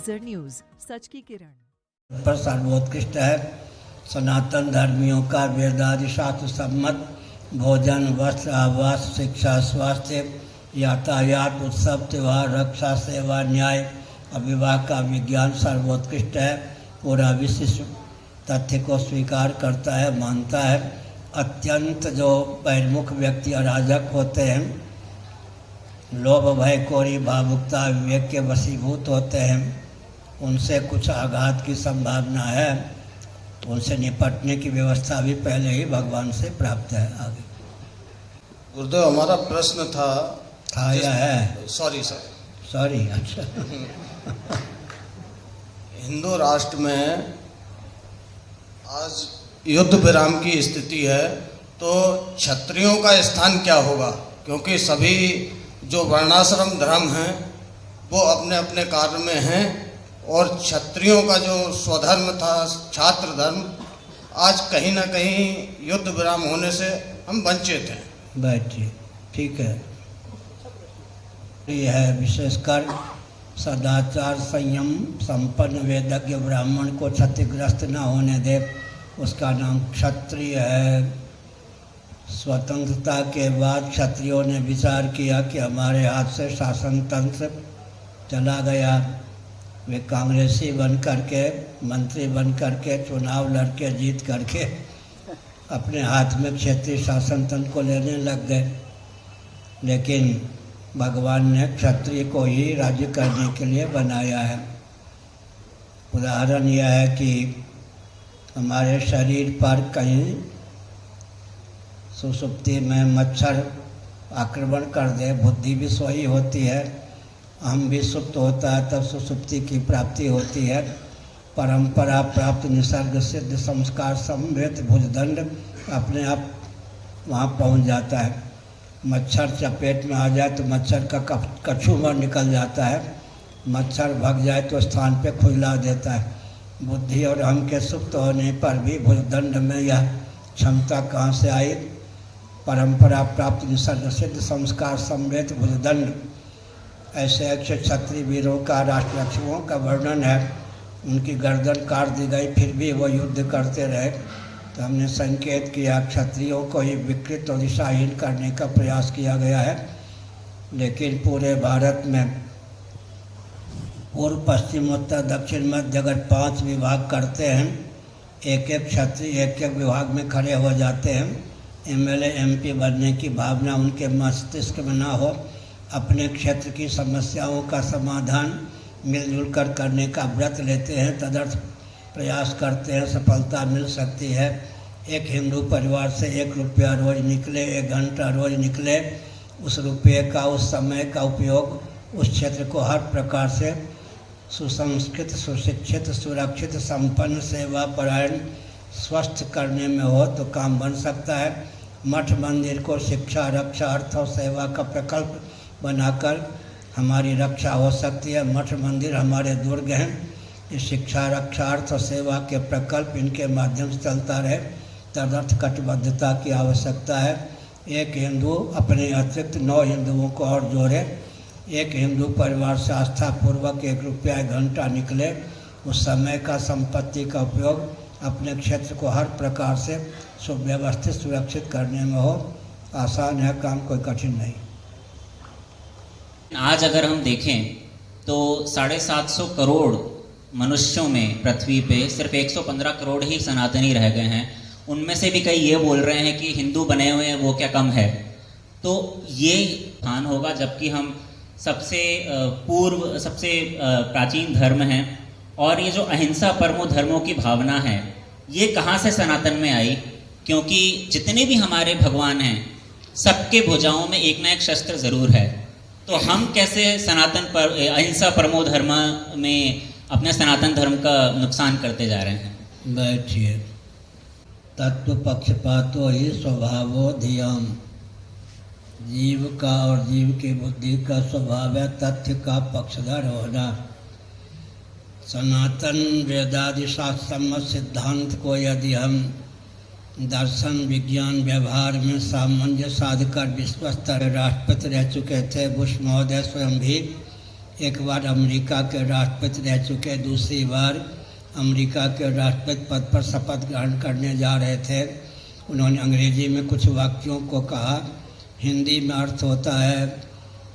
नजर न्यूज, सच की किरण पर सर्वोत्कृष्ट है। सनातन धर्मियों का वेदादि शास्त्र सम्मत भोजन, वस्त्र, आवास, शिक्षा, स्वास्थ्य, यातायात, उत्सव, त्योहार, रक्षा, सेवा, न्याय और विवाह का विज्ञान सर्वोत्कृष्ट है। पूरा विश्व तथ्य को स्वीकार करता है, मानता है। अत्यंत जो बहिर्मुख व्यक्ति अराजक होते हैं, लोभ, भय, कोरी, भावुकता, विवेक के वशीभूत होते हैं, उनसे कुछ आघात की संभावना है। उनसे निपटने की व्यवस्था भी पहले ही भगवान से प्राप्त है। आगे गुरुदेव, हमारा प्रश्न था या है? सॉरी अच्छा। हिंदू राष्ट्र में आज युद्ध विराम की स्थिति है, तो क्षत्रियों का स्थान क्या होगा? क्योंकि सभी जो वर्णाश्रम धर्म हैं वो अपने अपने कार्य में हैं, और क्षत्रियों का जो स्वधर्म था, छात्र धर्म, आज कहीं ना कहीं युद्ध विराम होने से हम वंचित हैं। बैठिए, ठीक है। ये है विशेषकर सदाचार संयम संपन्न वेदज्ञ ब्राह्मण को क्षतिग्रस्त न होने दे, उसका नाम क्षत्रिय है। स्वतंत्रता के बाद क्षत्रियों ने विचार किया कि हमारे हाथ से शासन तंत्र चला गया। वे कांग्रेसी बन करके, मंत्री बन करके, चुनाव लड़के जीत करके अपने हाथ में क्षेत्रीय शासन तंत्र को लेने लग गए। लेकिन भगवान ने क्षत्रिय को ही राज्य करने के लिए बनाया है। उदाहरण यह है कि हमारे शरीर पर कहीं सुसुप्ति में मच्छर आक्रमण कर दे, बुद्धि भी सोई होती है, हम भी सुप्त होता है, तब सुसुप्ति की प्राप्ति होती है। परंपरा प्राप्त निसर्ग सिद्ध संस्कार समवेत भुजदंड अपने आप वहाँ पहुँच जाता है। मच्छर चपेट में आ जाए तो मच्छर का कछुआ निकल जाता है, मच्छर भग जाए तो स्थान पे खुजला देता है। बुद्धि और हम के सुप्त होने पर भी भुजदंड में यह क्षमता कहाँ से आई? परंपरा प्राप्त निसर्ग सिद्ध संस्कार समवेत भुजदंड। ऐसे अक्षय क्षत्रिय वीरों का, राष्ट्ररक्षकों का वर्णन है। उनकी गर्दन काट दी गई, फिर भी वो युद्ध करते रहे। तो हमने संकेत किया क्षत्रियों को ही विकृत और दिशाहीन करने का प्रयास किया गया है। लेकिन पूरे भारत में पूर्व, पश्चिम, उत्तर, दक्षिण, मध्य अगर 5 विभाग करते हैं, एक एक क्षत्रिय एक एक विभाग में खड़े हो जाते हैं। एमएलए एमपी बनने की भावना उनके मस्तिष्क में ना हो, अपने क्षेत्र की समस्याओं का समाधान मिलजुल कर करने का व्रत लेते हैं, तदर्थ प्रयास करते हैं, सफलता मिल सकती है। एक हिंदू परिवार से 1 रुपया रोज निकले, 1 घंटा रोज निकले, उस रुपये का, उस समय का उपयोग उस क्षेत्र को हर प्रकार से सुसंस्कृत, सुशिक्षित, सुरक्षित, संपन्न, सेवापरायण, स्वस्थ करने में हो तो काम बन सकता है। मठ मंदिर को शिक्षा, रक्षा, अर्थ और सेवा का प्रकल्प बनाकर हमारी रक्षा हो सकती है। मठ मंदिर हमारे दुर्ग हैं। इस शिक्षा, रक्षा, अर्थ और सेवा के प्रकल्प इनके माध्यम से चलता रहे, तदर्थ कटिबद्धता की आवश्यकता है। एक हिंदू अपने अतिरिक्त 9 हिंदुओं को और जोड़े। एक हिंदू परिवार से आस्थापूर्वक 1 रुपया 1 घंटा निकले, उस समय का, संपत्ति का उपयोग अपने क्षेत्र को हर प्रकार से सुव्यवस्थित, सुरक्षित करने में हो। आसान है काम, कोई कठिन नहीं। आज अगर हम देखें तो 750 करोड़ मनुष्यों में पृथ्वी पे सिर्फ 115 करोड़ ही सनातनी रह गए हैं। उनमें से भी कई ये बोल रहे हैं कि हिंदू बने हुए हैं, वो क्या कम है? तो ये स्थान होगा जबकि हम सबसे पूर्व, सबसे प्राचीन धर्म हैं। और ये जो अहिंसा परमो धर्मों की भावना है, ये कहाँ से सनातन में आई? क्योंकि जितने भी हमारे भगवान हैं, सबके भुजाओं में एक ना एक शस्त्र जरूर है। तो हम कैसे सनातन पर अहिंसा परमो धर्म में अपने सनातन धर्म का नुकसान करते जा रहे हैं? बैठिए। तत्व पक्षपातो ही स्वभावो धियाम। जीव का और जीव की बुद्धि का स्वभाव है तथ्य का पक्षधर होना। सनातन वेदादि शास्त्र सम्मत सिद्धांत को यदि हम दर्शन, विज्ञान, व्यवहार में सामंजस्य साध कर विश्वस्त राष्ट्रपति रह चुके थे बुश महोदय स्वयं भी, एक बार अमेरिका के राष्ट्रपति रह चुके, दूसरी बार अमेरिका के राष्ट्रपति पद पर शपथ ग्रहण करने जा रहे थे। उन्होंने अंग्रेजी में कुछ वाक्यों को कहा, हिंदी में अर्थ होता है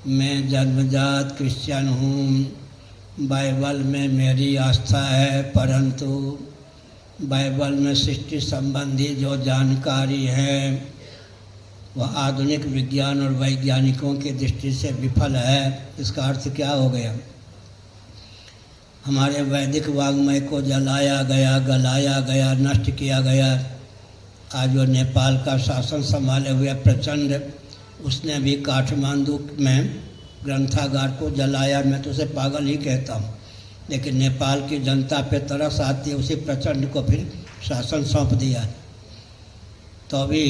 मैं जन्मजात क्रिश्चियन हूँ, बाइबल में मेरी आस्था है, परंतु बाइबल में सृष्टि संबंधी जो जानकारी है वह आधुनिक विज्ञान और वैज्ञानिकों की दृष्टि से विफल है। इसका अर्थ क्या हो गया? हमारे वैदिक वाङ्मय को जलाया गया, गलाया गया, नष्ट किया गया। आज जो नेपाल का शासन संभाले हुए प्रचंड, उसने भी काठमांडू में ग्रंथागार को जलाया। मैं तो उसे पागल ही कहता हूँ, लेकिन नेपाल की जनता पे तरस आती है, उसी प्रचंड को फिर शासन सौंप दिया। तो अभी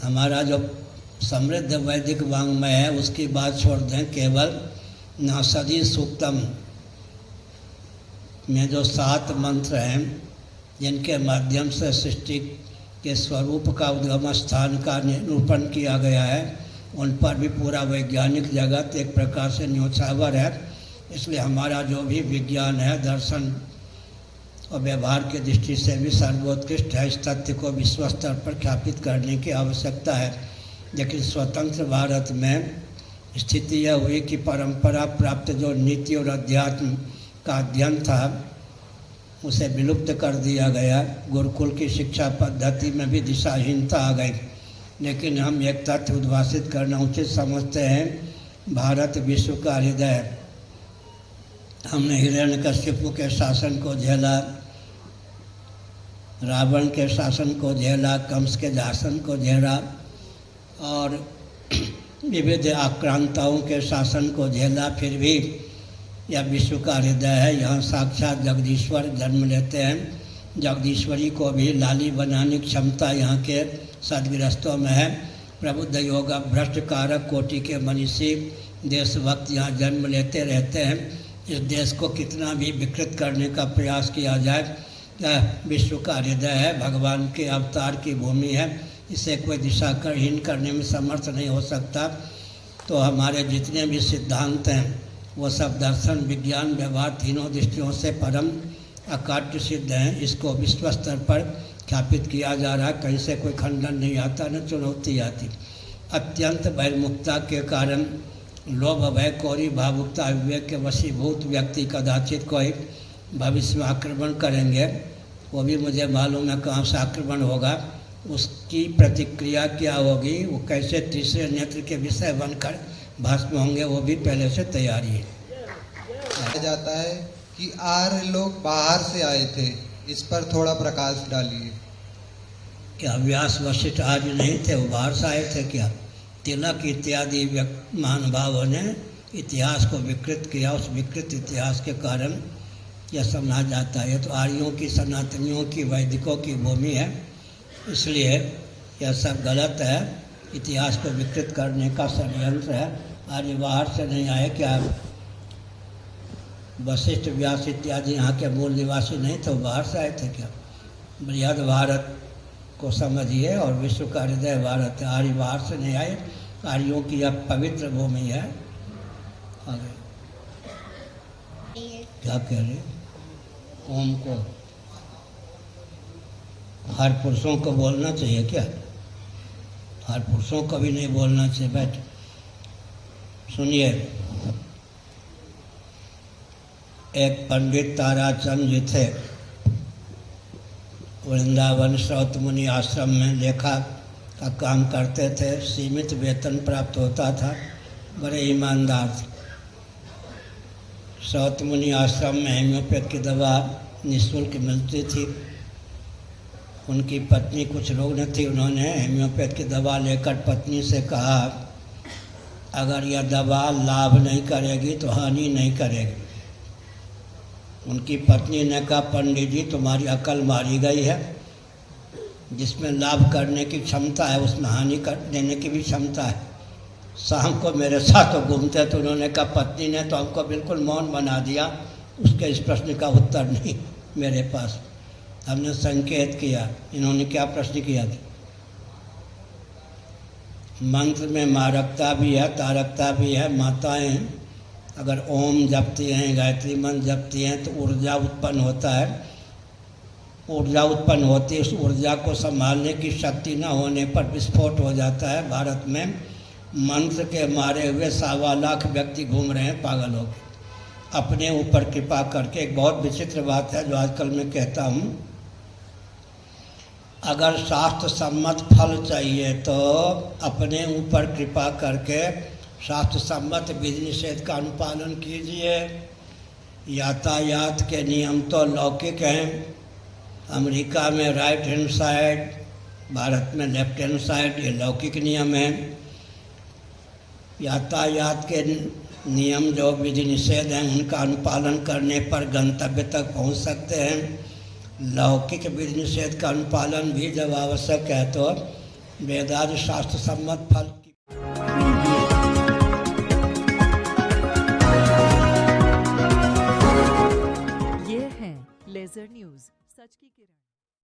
हमारा जो समृद्ध वैदिक वाङ्मय है उसकी बात छोड़ दें, केवल नासदी सूक्तम में जो 7 मंत्र हैं जिनके माध्यम से सृष्टि के स्वरूप का उद्गम स्थान का निरूपण किया गया है, उन पर भी पूरा वैज्ञानिक जगत एक प्रकार से न्योछावर है। इसलिए हमारा जो भी विज्ञान है, दर्शन और व्यवहार की दृष्टि से भी सर्वोत्कृष्ट है। इस तथ्य को विश्व स्तर पर ख्यापित करने की आवश्यकता है। लेकिन स्वतंत्र भारत में स्थिति यह हुई कि परंपरा प्राप्त जो नीति और अध्यात्म का अध्ययन था उसे विलुप्त कर दिया गया। गुरुकुल की शिक्षा पद्धति में भी दिशाहीनता आ गई। लेकिन हम एक तथ्य उद्भाषित करना उचित समझते हैं, भारत विश्व का हृदय है। हमने हिरण्यकश्यपु के शासन को झेला, रावण के शासन को झेला, कंस के शासन को झेला और विविध आक्रांताओं के शासन को झेला। फिर भी यह विश्व का हृदय है। यहाँ साक्षात जगदीश्वर जन्म लेते हैं। जगदीश्वरी को भी लाली बनाने की क्षमता यहाँ के सदगृहस्थों में है। प्रबुद्ध योग भ्रष्ट कारक कोटि के मनीषी देशभक्त यहाँ जन्म लेते रहते हैं। इस देश को कितना भी विकृत करने का प्रयास किया जाए, यह विश्व का हृदय है, भगवान के अवतार की भूमि है। इसे कोई दिशाहीन करने में समर्थ नहीं हो सकता। तो हमारे जितने भी सिद्धांत हैं वो सब दर्शन, विज्ञान, व्यवहार तीनों दृष्टियों से परम अकाट्य सिद्ध हैं। इसको विश्व स्तर पर ख्यापित किया जा रहा है। कहीं से कोई खंडन नहीं आता, न चुनौती आती। अत्यंत बहिर्मुखता के कारण लोभ, भय, कोरी, भावुकता, विवेक के वशीभूत व्यक्ति कदाचित कोई भविष्य में आक्रमण करेंगे। वो भी मुझे मालूम है कहाँ से आक्रमण होगा, उसकी प्रतिक्रिया क्या होगी, वो कैसे तीसरे नेत्र के विषय बनकर भस्म होंगे, वो भी पहले से तैयारी है। कहा जाता है कि आर्य लोग बाहर से आए थे, इस पर थोड़ा प्रकाश डालिए। क्या व्यास वशिष्ठ आर्य नहीं थे, वो बाहर से आए थे क्या? तिलक इत्यादि महानुभावों ने इतिहास को विकृत किया। उस विकृत इतिहास के कारण यह समझा जाता है तो आर्यों की, सनातनियों की, वैदिकों की भूमि है। इसलिए यह सब गलत है। इतिहास को विकृत करने का षड्यंत्र है। आर्य बाहर से नहीं आए। क्या वशिष्ठ, व्यास इत्यादि यहाँ के मूल निवासी नहीं थे, बाहर से आए थे क्या? बृहद भारत को समझिए और विश्व का हृदय भारत है। आर्य बाहर से नहीं आए। आर्यों की यह पवित्र भूमि है। आगे क्या कह रहे? ओम को हर पुरुषों को बोलना चाहिए क्या? हर पुरुषों को भी नहीं बोलना चाहिए। बैठ सुनिए। एक पंडित ताराचंद जी थे, वृंदावन श्रौत मुनि आश्रम में लेखा का काम करते थे। सीमित वेतन प्राप्त होता था, बड़े ईमानदार थे। श्रौत मुनि आश्रम में हेम्योपैथ की दवा निःशुल्क मिलती थी। उनकी पत्नी कुछ रुग्ण थी। उन्होंने हेम्योपैथ की दवा लेकर पत्नी से कहा, अगर यह दवा लाभ नहीं करेगी तो हानि नहीं करेगी। उनकी पत्नी ने कहा, पंडित जी तुम्हारी अकल मारी गई है। जिसमें लाभ करने की क्षमता है उसमें हानि कर देने की भी क्षमता है। शाम को मेरे साथ तो घूमते। तो उन्होंने कहा, पत्नी ने तो हमको बिल्कुल मौन बना दिया। उसके इस प्रश्न का उत्तर नहीं मेरे पास। हमने संकेत किया। इन्होंने क्या प्रश्न किया था? मंत्र में मारकता भी है, तारकता भी है। माताएं अगर ओम जपती हैं, गायत्री मंत्र जपती हैं तो ऊर्जा उत्पन्न होता है। ऊर्जा उत्पन्न होती है, उस ऊर्जा को संभालने की शक्ति न होने पर विस्फोट हो जाता है। भारत में मंत्र के मारे हुए 1.25 लाख व्यक्ति घूम रहे हैं पागल होकर, अपने ऊपर कृपा करके। एक बहुत विचित्र बात है जो आजकल मैं कहता हूँ, अगर शास्त्र सम्मत फल चाहिए तो अपने ऊपर कृपा करके शास्त्र सम्मत विधि निषेध का अनुपालन कीजिए। यातायात के नियम तो लौकिक हैं। अमेरिका में राइट हैंड साइड, भारत में लेफ्ट हैंड साइड, ये लौकिक नियम है। यातायात के नियम जो विधि निषेध हैं उनका अनुपालन करने पर गंतव्य तक पहुंच सकते हैं। लौकिक विधि निषेध का अनुपालन भी जब आवश्यक है तो वेदादि शास्त्र सम्मत फल की ये है लेजर न्यूज, सच की किरण।